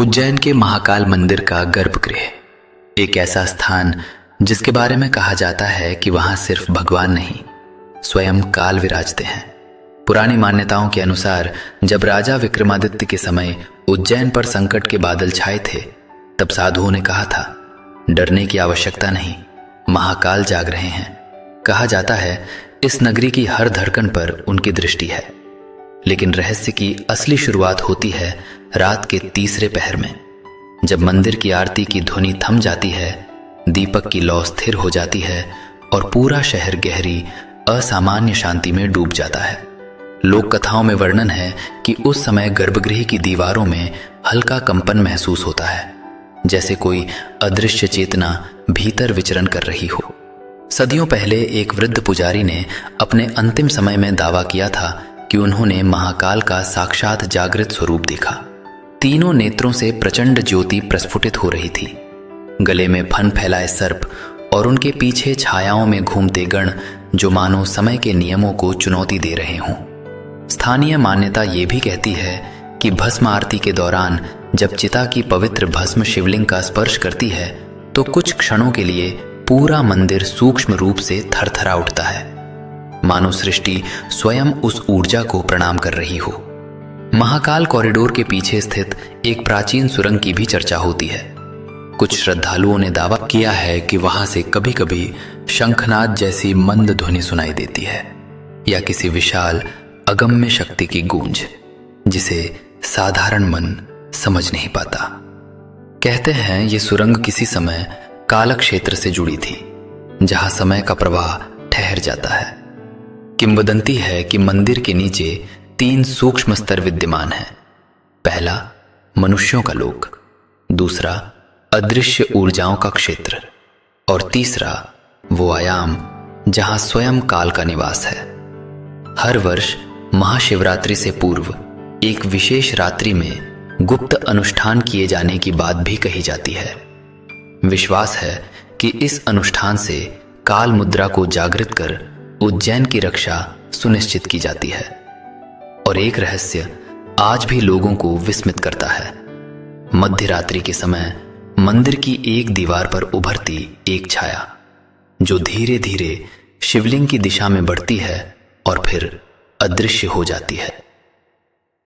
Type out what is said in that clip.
उज्जैन के महाकाल मंदिर का गर्भगृह एक ऐसा स्थान जिसके बारे में कहा जाता है कि वहां सिर्फ भगवान नहीं, स्वयं काल विराजते हैं। पुरानी मान्यताओं के अनुसार जब राजा विक्रमादित्य के समय उज्जैन पर संकट के बादल छाए थे, तब साधुओं ने कहा था, डरने की आवश्यकता नहीं, महाकाल जाग रहे हैं। कहा जाता है इस नगरी की हर धड़कन पर उनकी दृष्टि है। लेकिन रहस्य की असली शुरुआत होती है रात के तीसरे पहर में, जब मंदिर की आरती की ध्वनि थम जाती है, दीपक की लौ स्थिर हो जाती है और पूरा शहर गहरी असामान्य शांति में डूब जाता है। लोक कथाओं में वर्णन है कि उस समय गर्भगृह की दीवारों में हल्का कंपन महसूस होता है, जैसे कोई अदृश्य चेतना भीतर विचरण कर रही हो। सदियों पहले एक वृद्ध पुजारी ने अपने अंतिम समय में दावा किया था कि उन्होंने महाकाल का साक्षात जागृत स्वरूप देखा। तीनों नेत्रों से प्रचंड ज्योति प्रस्फुटित हो रही थी। गले में फन फैलाए सर्प और उनके पीछे छायाओं में घूमते गण जो मानो समय के नियमों को चुनौती दे रहे हों। स्थानीय मान्यता ये भी कहती है कि भस्म आरती के दौरान जब चिता की पवित्र भस्म शिवलिंग का स्पर्श करती है तो कुछ क्षणों के लिए पूरा मंदिर सूक्ष्म रूप से थरथरा उठता है, मानो सृष्टि स्वयं उस ऊर्जा को प्रणाम कर रही हो। महाकाल कॉरिडोर के पीछे स्थित एक प्राचीन सुरंग की भी चर्चा होती है। कुछ श्रद्धालुओं ने दावा किया है कि वहां से कभी कभी शंखनाद जैसी मंद ध्वनि सुनाई देती है, या किसी विशाल अगम्य शक्ति की गूंज जिसे साधारण मन समझ नहीं पाता। कहते हैं ये सुरंग किसी समय काल क्षेत्र से जुड़ी थी, जहां समय का प्रवाह ठहर जाता है। किंवदंती है कि मंदिर के नीचे 3 सूक्ष्म स्तर विद्यमान हैं। पहला मनुष्यों का लोक, दूसरा अदृश्य ऊर्जाओं का क्षेत्र और तीसरा वो आयाम जहां स्वयं काल का निवास है। हर वर्ष महाशिवरात्रि से पूर्व एक विशेष रात्रि में गुप्त अनुष्ठान किए जाने की बात भी कही जाती है। विश्वास है कि इस अनुष्ठान से काल मुद्रा को जागृत कर उज्जैन की रक्षा सुनिश्चित की जाती है। और एक रहस्य आज भी लोगों को विस्मित करता है। मध्य रात्रि के समय मंदिर की एक दीवार पर उभरती एक छाया जो धीरे धीरे शिवलिंग की दिशा में बढ़ती है और फिर अदृश्य हो जाती है।